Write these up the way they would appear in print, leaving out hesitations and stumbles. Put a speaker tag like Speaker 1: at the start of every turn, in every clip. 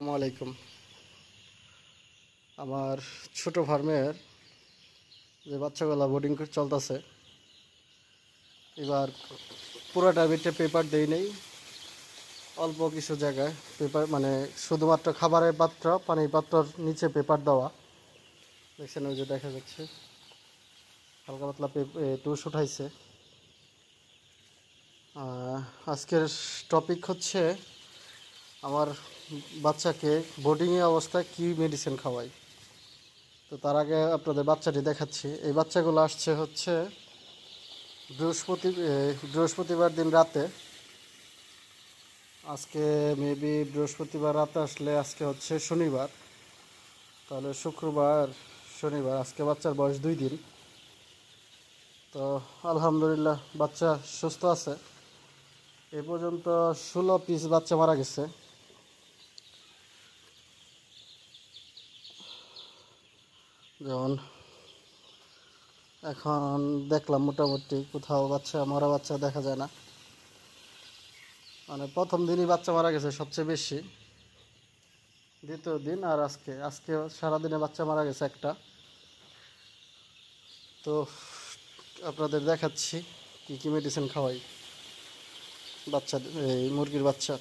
Speaker 1: আসসালামু আলাইকুম। আমার ছোট ফার্মের যে বাচ্চাগুলা বোর্ডিং চলতেছে, এবার পুরোটা বিটে পেপার দেই নেই, অল্প কিছু জায়গায় পেপার, মানে শুধুমাত্র খাবারের পাত্র, পানির পাত্রর নিচে পেপার দেওয়া। দেখছেন, ওই যে দেখা যাচ্ছে হালকা পাতলা টুস উঠাইছে। আজকের টপিক হচ্ছে আমার বাচ্চাকে বোর্ডিংয়ে অবস্থায় কী মেডিসিন খাওয়াই। তো তার আগে আপনাদের বাচ্চাটি দেখাচ্ছি। এই বাচ্চাগুলো আসছে হচ্ছে বৃহস্পতিবার দিন রাতে। আজকে মেবি বৃহস্পতিবার রাতে আসলে আজকে হচ্ছে শনিবার, তাহলে শুক্রবার শনিবার, আজকে বাচ্চার বয়স 2 দিন। তো আলহামদুলিল্লাহ বাচ্চা সুস্থ আছে। এ পর্যন্ত 16 পিস বাচ্চা মারা গেছে। যেমন এখন দেখলাম মোটামুটি কোথাও মরা বাচ্চা দেখা যায় না। মানে প্রথম দিনই বাচ্চা মারা গেছে সবচেয়ে বেশি, দ্বিতীয় দিন আর আজকে সারাদিনে বাচ্চা মারা গেছে একটা। তো আপনাদের দেখাচ্ছি কী কী মেডিসিন খাওয়াই বাচ্চা, এই মুরগির বাচ্চার।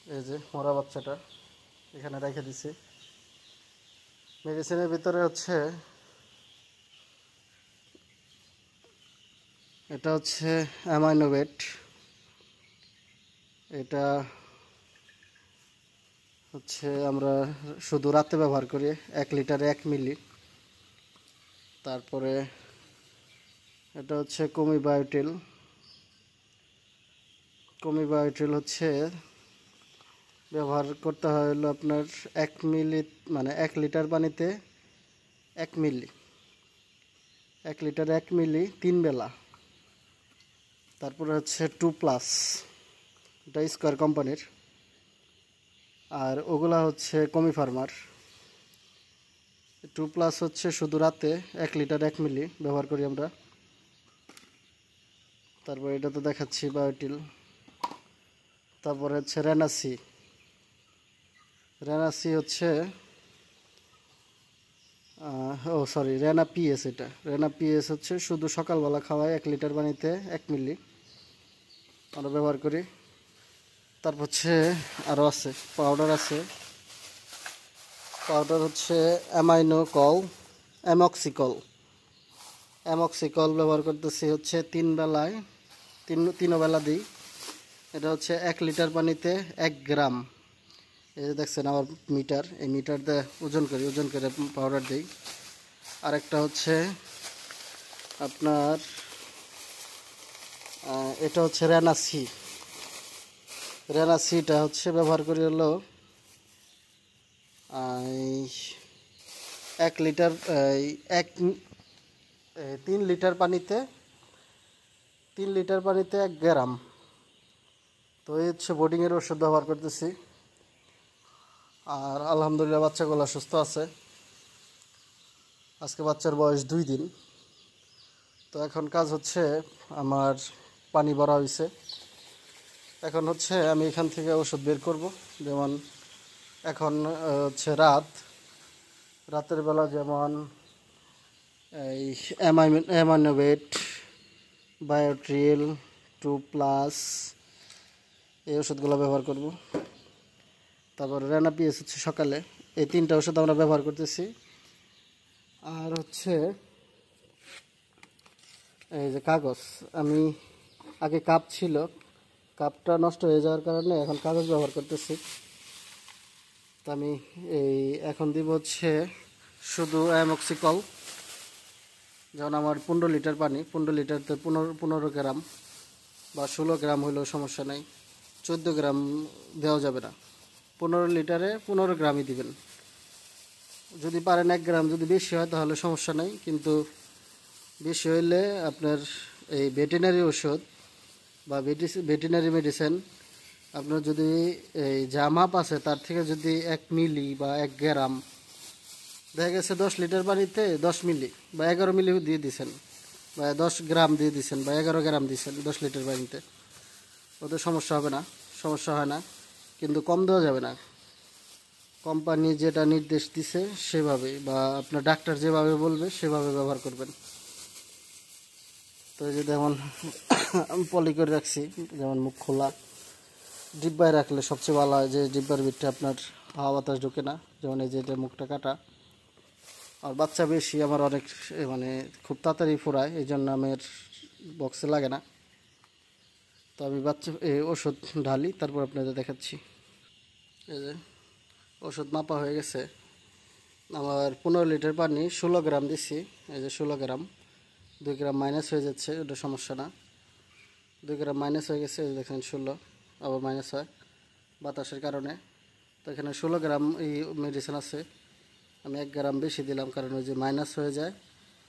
Speaker 1: এই যে মরা বাচ্চাটা এখানে রেখে দিছি। মেডিসিনের ভিতরে হচ্ছে এটা হচ্ছে অ্যামাইনোভেট। এটা হচ্ছে আমরা শুধু রাতে ব্যবহার করি, 1 লিটারে 1 মিলি। তারপরে এটা হচ্ছে কমিবায়োটিল। কমিবায়োটিল হচ্ছে ব্যবহার করতে হয় হলো আপনার 1 মিলি, মানে 1 লিটার পানিতে 1 মিলি, 1 লিটারে 1 মিলি 3 বেলা। তারপরে হচ্ছে 2+, এটা স্কোয়ার কোম্পানির। আর ওগুলা হচ্ছে কমি ফার্মার। 2+ হচ্ছে শুধু রাতে 1 লিটার 1 মিলি ব্যবহার করি আমরা। তারপর এটা তো দেখাচ্ছি বায়োটিল। তারপরে হচ্ছে রেনাসি। রেনাসি হচ্ছে রেনা পিএস। এটা রেনা পিএস হচ্ছে শুধু সকালবেলা খাওয়ায় 1 লিটার পানিতে 1 মিলি আমরা ব্যবহার করি। তারপর হচ্ছে আরও আছে পাউডার আছে। পাউডার হচ্ছে অ্যামক্সিকল। অ্যামক্সিকল ব্যবহার করতেছি হচ্ছে 3 বেলায়, তিনও বেলা দিই। এটা হচ্ছে 1 লিটার পানিতে 1 গ্রাম। এই যে দেখছেন আমার মিটার, এই মিটার দিয়ে ওজন করে পাউডার দিই। আরেকটা হচ্ছে আপনার এটা হচ্ছে রেনাসি। রেনাসিটা হচ্ছে ব্যবহার করি হলো 1 লিটার, এক 3 লিটার পানিতে 1 গ্রাম। তো এই হচ্ছে বোর্ডিংয়ের ওষুধ ব্যবহার করতেছি। আর আলহামদুলিল্লাহ বাচ্চাগুলো সুস্থ আছে। আজকে বাচ্চার বয়স 2 দিন। তো এখন কাজ হচ্ছে আমার পানি ভরা হয়েছে। এখন হচ্ছে আমি এখান থেকে ওষুধ বের করব। যেমন এখন হচ্ছে রাতের বেলা যেমন এই অ্যামাইনোভেট, বায়োট্রিল, 2+, এই ওষুধগুলো ব্যবহার করব। তারপর রেনাপিএস হচ্ছে সকালে। এই 3টা ওষুধ আমরা ব্যবহার করতেছি। আর হচ্ছে এই যে কাগজ, আমি আগে কাপ ছিল, কাপটা নষ্ট হয়ে যাওয়ার কারণে এখন কাগজ ব্যবহার করতেছি। তো আমি এখন দিব হচ্ছে শুধু অ্যামক্সিকল। যেমন আমার 15 লিটার পানি, 15 লিটারতে 15 গ্রাম বা 16 গ্রাম হলেও সমস্যা নাই, 14 গ্রাম দেওয়া যাবে না। 15 লিটারে 15 গ্রামই দিবেন। যদি পারেন 1 গ্রাম যদি বেশি হয় তাহলে সমস্যা নাই, কিন্তু বেশি হইলে আপনার এই ভেটেরিনারি ওষুধ বা ভেটেরিনারি মেডিসিন আপনার যদি এই যা মাপ আছে তার থেকে যদি 1 মিলি বা 1 গ্রাম, দেখা গেছে 10 লিটার পানিতে 10 মিলি বা 11 মিলি দিয়ে দিছেন, বা 10 গ্রাম দিয়ে দিছেন বা 11 গ্রাম দিয়েছেন 10 লিটার পানিতে, ওতে সমস্যা হবে না, সমস্যা হয় না। কিন্তু কম দেওয়া যাবে না। কোম্পানি যেটা নির্দেশ দিছে সেভাবে, বা আপনার ডাক্তার যেভাবে বলবে সেভাবে ব্যবহার করবেন। তো এই যে যেমন আমি পলি করে রাখছি, যেমন মুখ খোলা, ডিব্বায় রাখলে সবচেয়ে ভালো হয়, যে ডিব্বার ভিতরে আপনার হাওয়া বাতাস ঢোকে না। যেমন এই যে এটা মুখটা কাটা, আর বাচ্চা বেশি, আমার অনেক মানে খুব তাড়াতাড়ি ফুরায়, এই জন্য আমার বক্সে লাগে না। তো আমি বাচ্চা ওষুধ ঢালি, তারপর আপনাদের দেখাচ্ছি। এই যে ওষুধ মাপা হয়ে গেছে আমার। 15 লিটার পানি 16 গ্রাম দিছি। এই যে 16 গ্রাম, 2 গ্রাম মাইনাস হয়ে যাচ্ছে, ওটা সমস্যা না। 2 গ্রাম মাইনাস হয়ে গেছে, এই দেখেন 16 আবার মাইনাস হয় বাতাসের কারণে। তো এখানে 16 গ্রাম এই মেডিসিন আছে, আমি 1 গ্রাম বেশি দিলাম, কারণ ওই যে মাইনাস হয়ে যায়,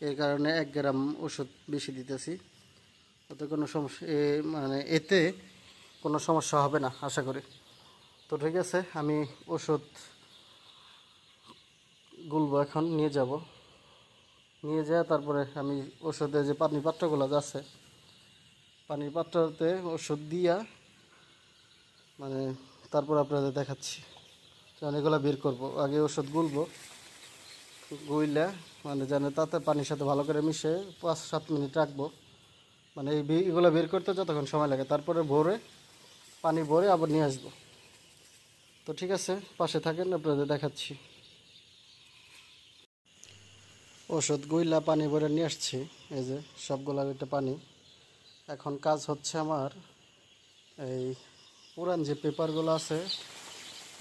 Speaker 1: এর কারণে 1 গ্রাম ওষুধ বেশি দিতেছি। ওতে কোনো সমস্যা মানে এতে কোনো সমস্যা হবে না আশা করি। তো ঠিক আছে, আমি ওষুধ গুলবো, এখন নিয়ে যাব, নিয়ে যাওয়া তারপরে আমি ওষুধের যে পানির পাত্রগুলো আছে, পানির পাত্রতে ওষুধ দিয়া মানে তারপর আপনাদের দেখাচ্ছি। কারণ এগুলো বের করবো, আগে ওষুধ গুলবো, গুইলে মানে যেন তাতে পানির সাথে ভালো করে মিশে 5-7 মিনিট রাখবো। মানে এগুলো বের করতে যতক্ষণ সময় লাগে, তারপরে ভরে পানি ভরে আবার নিয়ে আসবো। তো ঠিক আছে, পাশে থাকেন, আপনাদের দেখাচ্ছি। ওষুধ গুইলা পানি ভরে নিয়ে আসছি, এই যে সবগুলা একটা পানি। এখন কাজ হচ্ছে আমার এই পুরান যে পেপারগুলো আছে,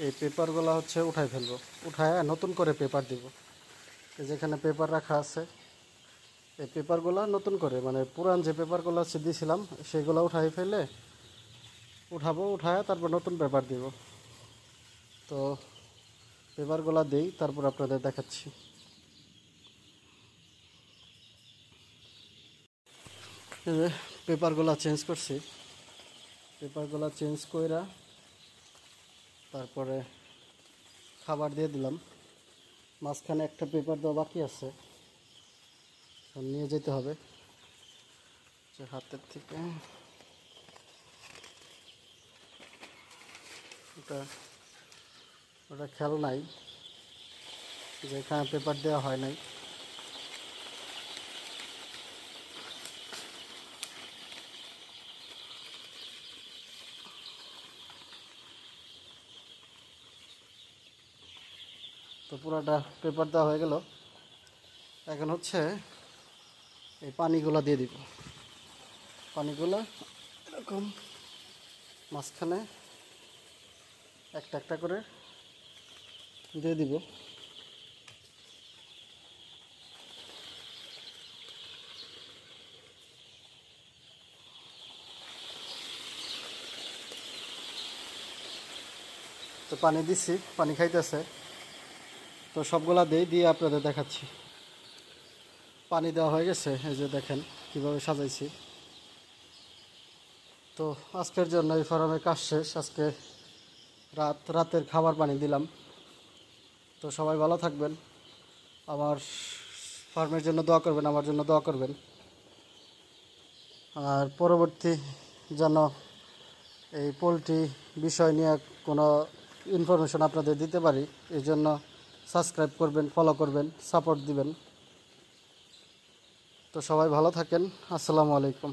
Speaker 1: এই পেপারগুলো হচ্ছে উঠাই ফেলবো, উঠায় নতুন করে পেপার দিব। এই যেখানে পেপার রাখা আছে, এই পেপারগুলো নতুন করে, মানে পুরান যে পেপারগুলো দিয়েছিলাম সেগুলো উঠাই ফেলে উঠাবো, উঠায় তারপর নতুন পেপার দিব। তো পেপারগুলো দিই, তারপর আপনাদের দেখাচ্ছি। এই যে পেপারগুলো চেঞ্জ করছি, পেপারগুলো চেঞ্জ কইরা তারপরে খাবার দিয়ে দিলাম। মাঝখানে একটা পেপার দেওয়া বাকি আছে, নিয়ে যেতে হবে যে হাতের থেকে। ওটা ওটা খেয়াল নাই যে এখানে পেপার দেওয়া হয় নাই। তো পুরাটা পেপার দেওয়া হয়ে গেল, এখন হচ্ছে এই পানিগুলো দিয়ে দিব। পানিগুলো এরকম মাঝখানে একটা একটা করে দিয়ে দিব। তো পানি দিচ্ছি, পানি খাইতেছে। তো সবগুলা দিয়ে আপনাদের দেখাচ্ছি। পানি দেওয়া হয়ে গেছে, এই যে দেখেন কীভাবে সাজাইছি। তো আজকের জন্য এই ফার্মের কাজ শেষ। আজকে রাতের খাবার পানি দিলাম। তো সবাই ভালো থাকবেন, আমার ফার্মের জন্য দোয়া করবেন, আমার জন্য দোয়া করবেন। আর পরবর্তী যেন এই পোলট্রি বিষয় নিয়ে কোনো ইনফরমেশন আপনাদের দিতে পারি, এই জন্য সাবস্ক্রাইব করবেন, ফলো করবেন, সাপোর্ট দিবেন। তো সবাই ভালো থাকেন, আসসালামু আলাইকুম।